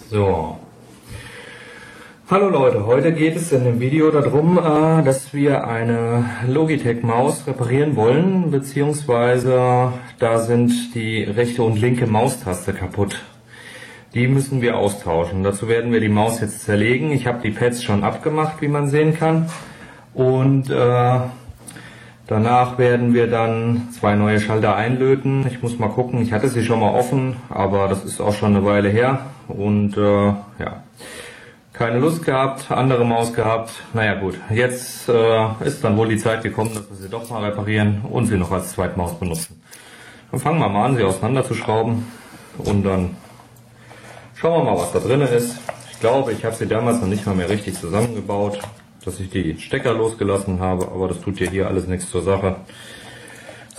So, hallo Leute, heute geht es in dem Video darum, dass wir eine Logitech Maus reparieren wollen, beziehungsweise da sind die rechte und linke Maustaste kaputt. Die müssen wir austauschen. Dazu werden wir die Maus jetzt zerlegen. Ich habe die Pads schon abgemacht, wie man sehen kann, und danach werden wir dann zwei neue Schalter einlöten. Ich muss mal gucken, ich hatte sie schon mal offen, aber das ist auch schon eine Weile her. Und ja, keine Lust gehabt, andere Maus gehabt. Naja gut, jetzt ist dann wohl die Zeit gekommen, dass wir sie doch mal reparieren und sie noch als Zweitmaus benutzen. Dann fangen wir mal an, sie auseinanderzuschrauben und dann schauen wir mal, was da drin ist. Ich glaube, ich habe sie damals noch nicht mal mehr richtig zusammengebaut, dass ich die Stecker losgelassen habe, aber das tut ja hier alles nichts zur Sache.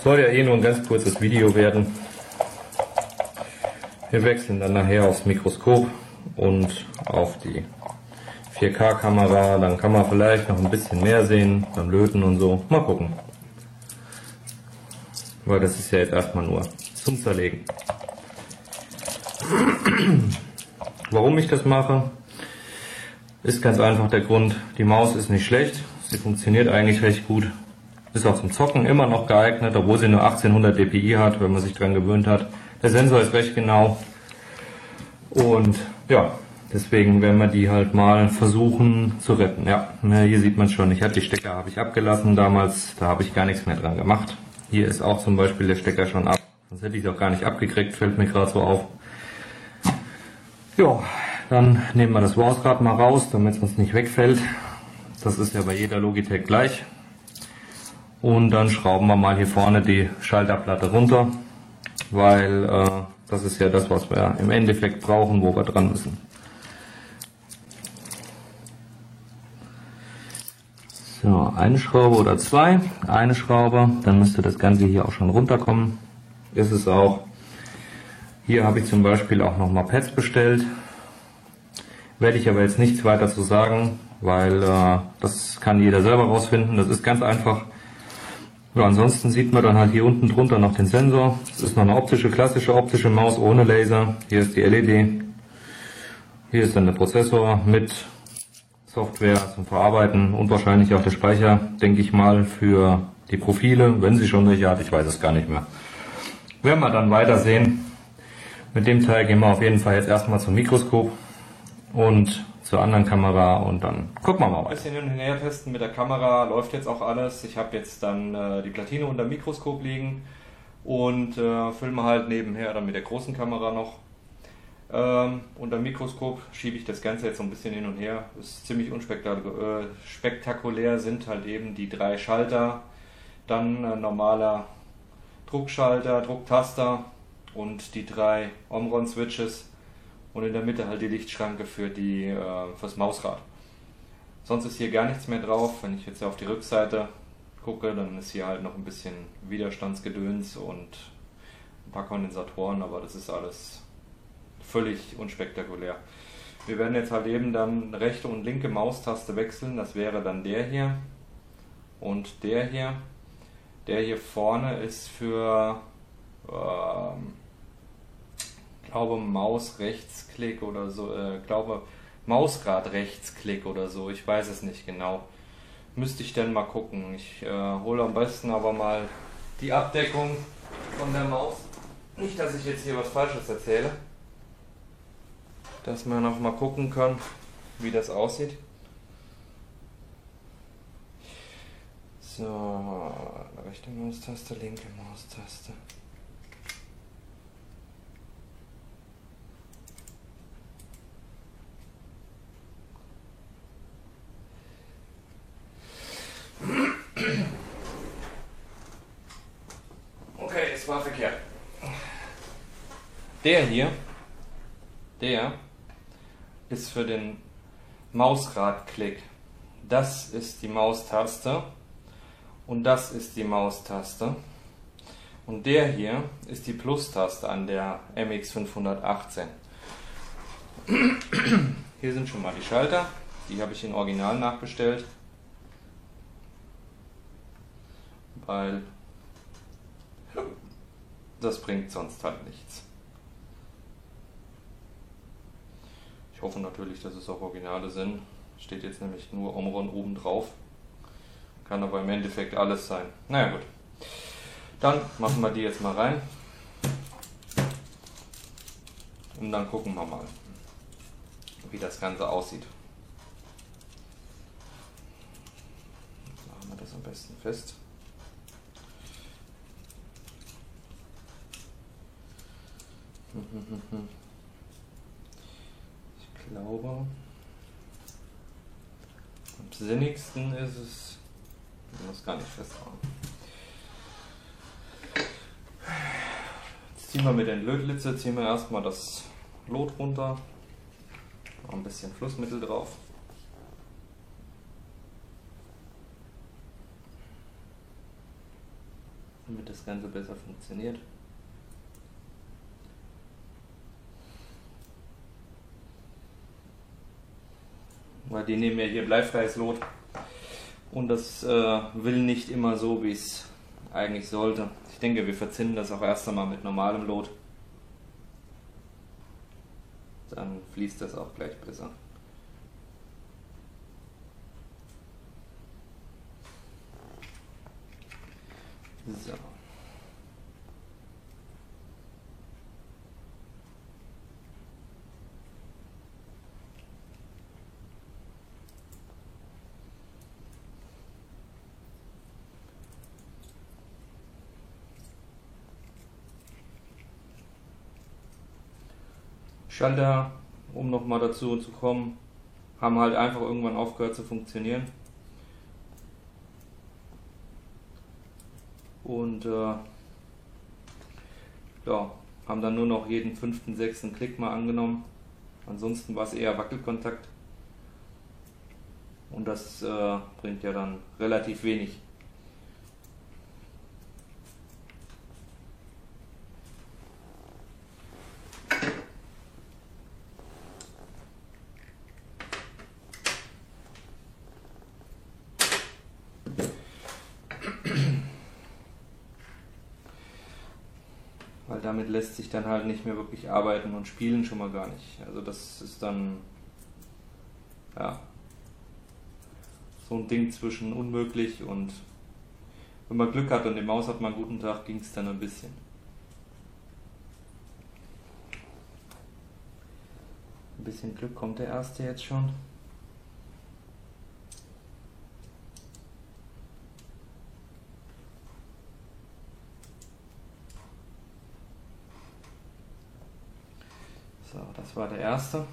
Soll ja eh nur ein ganz kurzes Video werden. Wir wechseln dann nachher aufs Mikroskop und auf die 4K-Kamera, dann kann man vielleicht noch ein bisschen mehr sehen beim Löten und so. Mal gucken. Weil das ist ja jetzt erstmal nur zum Zerlegen. Warum ich das mache, ist ganz einfach der Grund, die Maus ist nicht schlecht, sie funktioniert eigentlich recht gut, ist auch zum Zocken immer noch geeignet, obwohl sie nur 1800 dpi hat, wenn man sich dran gewöhnt hat. Der Sensor ist recht genau und ja, deswegen werden wir die halt mal versuchen zu retten. Ja, hier sieht man schon, ich hatte die Stecker habe ich abgelassen damals, da habe ich gar nichts mehr dran gemacht. Hier ist auch zum Beispiel der Stecker schon ab, sonst hätte ich es auch gar nicht abgekriegt, fällt mir gerade so auf. Ja, dann nehmen wir das Mausrad mal raus, damit es uns nicht wegfällt. Das ist ja bei jeder Logitech gleich. Und dann schrauben wir mal hier vorne die Schalterplatte runter, weil das ist ja das, was wir im Endeffekt brauchen, wo wir dran müssen. So, eine Schraube oder zwei, eine Schraube, dann müsste das Ganze hier auch schon runterkommen. Ist es auch. Hier habe ich zum Beispiel auch nochmal Pads bestellt. Werde ich aber jetzt nichts weiter zu sagen, weil das kann jeder selber rausfinden. Das ist ganz einfach. Ja, ansonsten sieht man dann halt hier unten drunter noch den Sensor. Das ist noch eine klassische optische Maus ohne Laser. Hier ist die LED. Hier ist dann der Prozessor mit Software zum Verarbeiten und wahrscheinlich auch der Speicher, denke ich mal, für die Profile, wenn sie schon welche hat. Ich weiß es gar nicht mehr. Werden wir dann weiter sehen. Mit dem Teil gehen wir auf jeden Fall jetzt erstmal zum Mikroskop und zur anderen Kamera und dann gucken wir mal. Ein bisschen hin und her testen mit der Kamera, läuft jetzt auch alles. Ich habe jetzt dann die Platine unter dem Mikroskop liegen und filme halt nebenher dann mit der großen Kamera noch. Unter dem Mikroskop schiebe ich das Ganze jetzt so ein bisschen hin und her. Ist ziemlich unspektakulär, sind halt eben die drei Schalter, dann normaler Druckschalter, Drucktaster und die drei Omron-Switches und in der Mitte halt die Lichtschranke fürs Mausrad. Sonst ist hier gar nichts mehr drauf. Wenn ich jetzt auf die Rückseite gucke, dann ist hier halt noch ein bisschen Widerstandsgedöns und ein paar Kondensatoren, aber das ist alles völlig unspektakulär. Wir werden jetzt halt eben dann rechte und linke Maustaste wechseln. Das wäre dann der hier und der hier. Der hier vorne ist für glaube Maus-Rechtsklick oder so, glaube Mausrad-Rechtsklick oder so, ich weiß es nicht genau. Müsste ich dann mal gucken. Ich hole am besten aber mal die Abdeckung von der Maus. Nicht, dass ich jetzt hier was Falsches erzähle. Dass man auch mal gucken kann, wie das aussieht. So, rechte Maustaste, linke Maustaste. Okay, es war verkehrt. Der hier, der ist für den Mausradklick. Das ist die Maustaste und das ist die Maustaste. Und der hier ist die Plus-Taste an der MX518. Hier sind schon mal die Schalter, die habe ich in Original nachbestellt, weil das bringt sonst halt nichts. Ich hoffe natürlich, dass es auch Originale sind. Steht jetzt nämlich nur Omron oben drauf. Kann aber im Endeffekt alles sein. Naja gut. Dann machen wir die jetzt mal rein. Und dann gucken wir mal, wie das Ganze aussieht. Machen wir das am besten fest. Ich glaube, am sinnigsten ist es, ich muss gar nicht festmachen. Jetzt ziehen wir mit den Lötlitze, ziehen wir erstmal das Lot runter, noch ein bisschen Flussmittel drauf. Damit das Ganze besser funktioniert. Weil die nehmen ja hier bleifreies Lot und das will nicht immer so, wie es eigentlich sollte. Ich denke, wir verzinnen das auch erst einmal mit normalem Lot. Dann fließt das auch gleich besser. So. Schalter, um nochmal dazu zu kommen, haben halt einfach irgendwann aufgehört zu funktionieren. Und ja, haben dann nur noch jeden 5., 6. Klick mal angenommen. Ansonsten war es eher Wackelkontakt. Und das bringt ja dann relativ wenig. Weil damit lässt sich dann halt nicht mehr wirklich arbeiten und spielen schon mal gar nicht. Also das ist dann ja so ein Ding zwischen unmöglich und wenn man Glück hat und die Maus hat mal einen guten Tag, ging es dann ein bisschen. Ein bisschen Glück kommt der erste jetzt schon. So, das war der erste.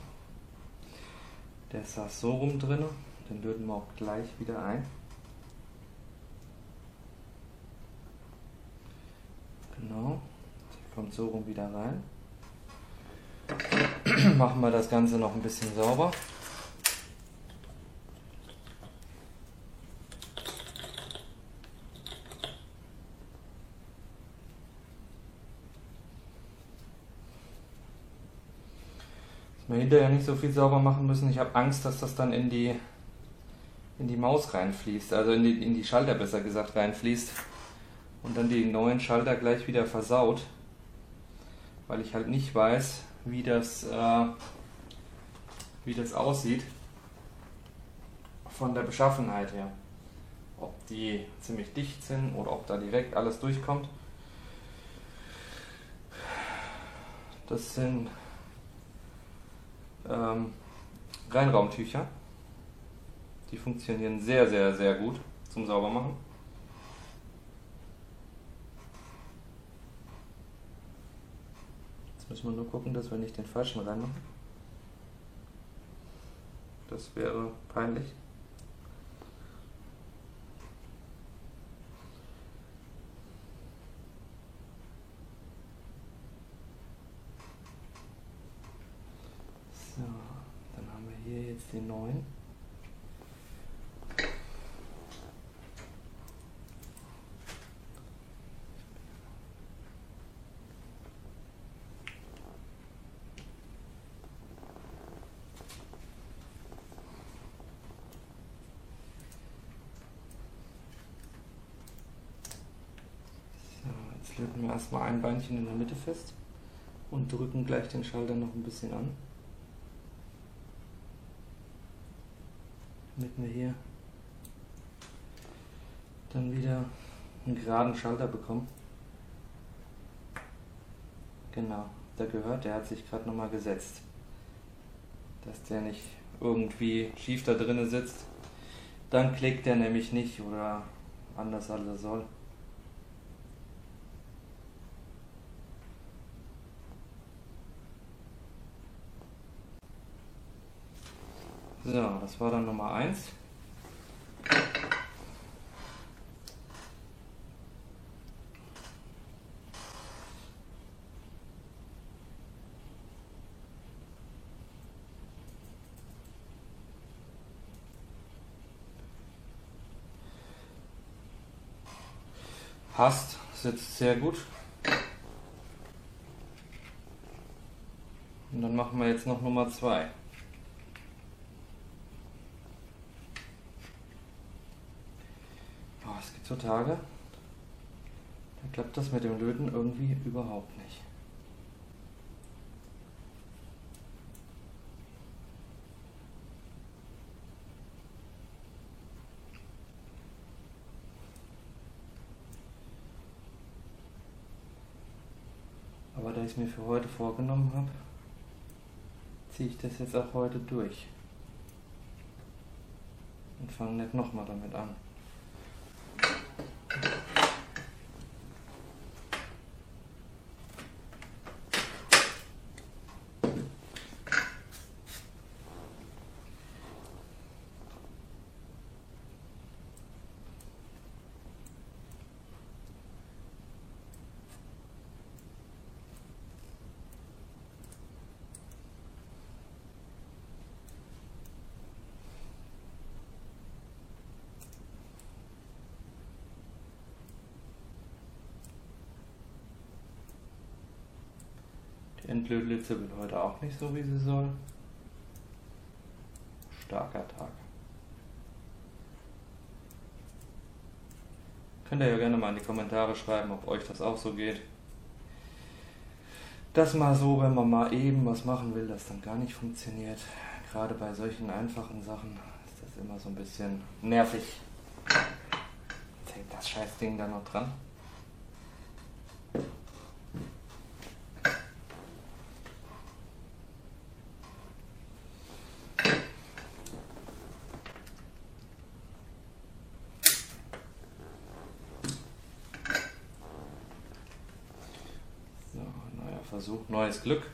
Der saß so rum drin. Den löten wir auch gleich wieder ein. Genau. Der kommt so rum wieder rein. Machen wir das Ganze noch ein bisschen sauber. Wir hinterher nicht so viel sauber machen müssen. Ich habe Angst, dass das dann in die Maus reinfließt, also in die Schalter besser gesagt reinfließt und dann die neuen Schalter gleich wieder versaut, weil ich halt nicht weiß, wie das aussieht von der Beschaffenheit her. Ob die ziemlich dicht sind oder ob da direkt alles durchkommt. Das sind Reinraumtücher. Die funktionieren sehr, sehr, sehr gut zum Saubermachen. Jetzt müssen wir nur gucken, dass wir nicht den falschen reinmachen. Das wäre peinlich. So, dann haben wir hier jetzt den neuen. So, jetzt löten wir erstmal ein Beinchen in der Mitte fest und drücken gleich den Schalter noch ein bisschen an. damit wir hier dann wieder einen geraden Schalter bekommen. Genau, der gehört, der hat sich gerade nochmal gesetzt, dass der nicht irgendwie schief da drinnen sitzt. Dann klickt der nämlich nicht oder anders als er soll. So, das war dann Nummer 1. Passt, sitzt sehr gut. Und dann machen wir jetzt noch Nummer 2. Es gibt so Tage, da klappt das mit dem Löten irgendwie überhaupt nicht. Aber da ich es mir für heute vorgenommen habe, ziehe ich das jetzt auch heute durch. Und fange nicht nochmal damit an. Die Endlötlitze will heute auch nicht so, wie sie soll. Starker Tag. Könnt ihr ja gerne mal in die Kommentare schreiben, ob euch das auch so geht. Dass mal so, wenn man mal eben was machen will, das dann gar nicht funktioniert. Gerade bei solchen einfachen Sachen ist das immer so ein bisschen nervig. Jetzt hängt das Scheißding da noch dran. Versuch, neues Glück.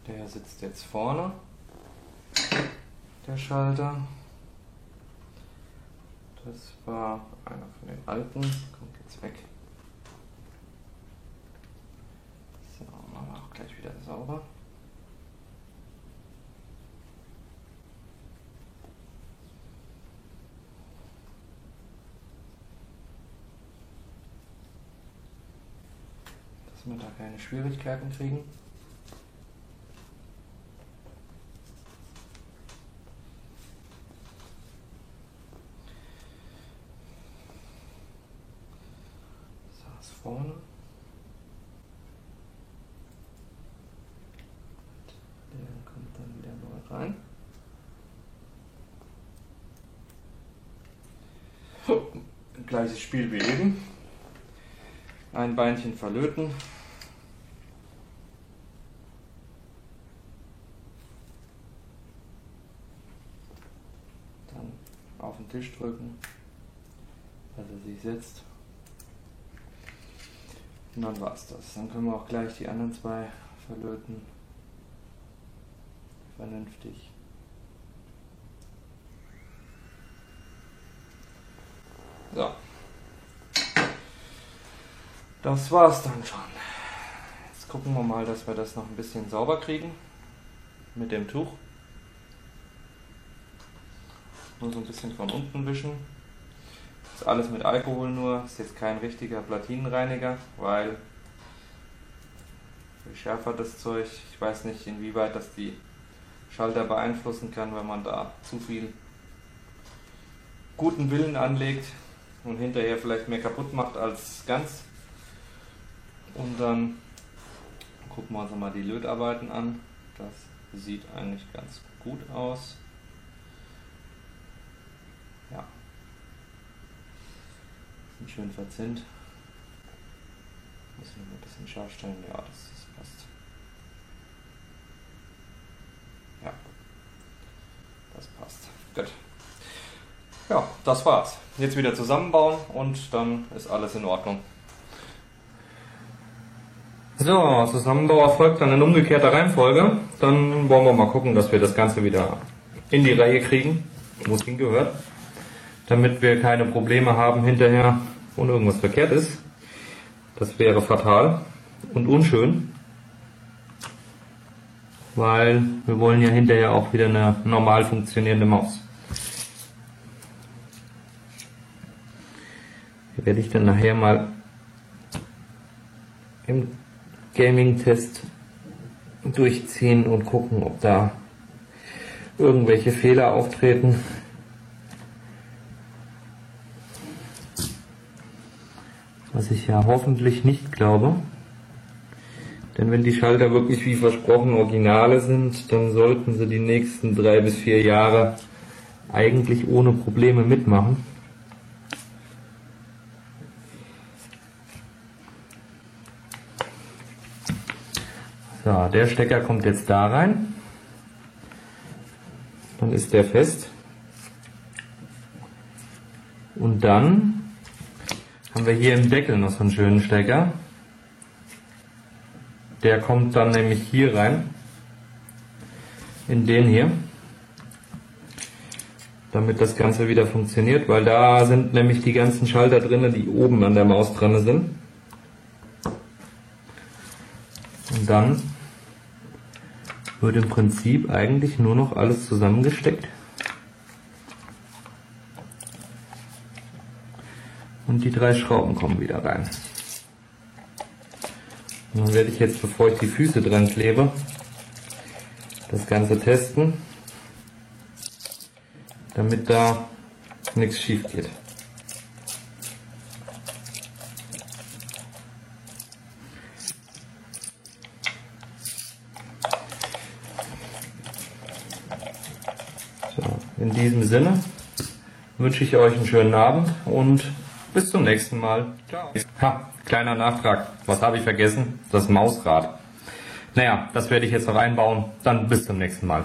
Der sitzt jetzt vorne, der Schalter. Das war einer von den alten, kommt jetzt weg. So, machen wir auch gleich wieder sauber. Dass wir da keine Schwierigkeiten kriegen. Vorne. Gleiches Spiel wie eben. Ein Beinchen verlöten. Dann auf den Tisch drücken, dass er sich setzt. Und dann war es das. Dann können wir auch gleich die anderen zwei verlöten. Vernünftig. So. Das war's dann schon. Jetzt gucken wir mal, dass wir das noch ein bisschen sauber kriegen. Mit dem Tuch. Nur so ein bisschen von unten wischen. Das ist alles mit Alkohol nur. Ist jetzt kein richtiger Platinenreiniger, weil je schärfer das Zeug, ich weiß nicht inwieweit das die Schalter beeinflussen kann, wenn man da zu viel guten Willen anlegt und hinterher vielleicht mehr kaputt macht als ganz. Und dann gucken wir uns mal die Lötarbeiten an. Das sieht eigentlich ganz gut aus. Ja. Sind schön verzinnt. Muss ich noch ein bisschen scharf stellen. Ja, das passt. Ja, das passt. Gut. Ja, das war's. Jetzt wieder zusammenbauen und dann ist alles in Ordnung. So, Zusammenbau erfolgt dann in umgekehrter Reihenfolge. Dann wollen wir mal gucken, dass wir das Ganze wieder in die Reihe kriegen, wo es hingehört, damit wir keine Probleme haben hinterher und irgendwas verkehrt ist. Das wäre fatal und unschön, weil wir wollen ja hinterher auch wieder eine normal funktionierende Maus. Hier werde ich dann nachher mal im Gaming-Test durchziehen und gucken, ob da irgendwelche Fehler auftreten. Was ich ja hoffentlich nicht glaube. Denn wenn die Schalter wirklich wie versprochen Originale sind, dann sollten sie die nächsten 3 bis 4 Jahre eigentlich ohne Probleme mitmachen. So, der Stecker kommt jetzt da rein. Dann ist der fest. Und dann haben wir hier im Deckel noch so einen schönen Stecker. Der kommt dann nämlich hier rein. In den hier. Damit das Ganze wieder funktioniert, weil da sind nämlich die ganzen Schalter drin, die oben an der Maus dran sind. Und dann wird im Prinzip eigentlich nur noch alles zusammengesteckt. Und die 3 Schrauben kommen wieder rein. Und dann werde ich jetzt, bevor ich die Füße dran klebe, das Ganze testen, damit da nichts schief geht. In diesem Sinne wünsche ich euch einen schönen Abend und bis zum nächsten Mal. Ciao. Ha, kleiner Nachtrag. Was habe ich vergessen? Das Mausrad. Naja, das werde ich jetzt noch einbauen. Dann bis zum nächsten Mal.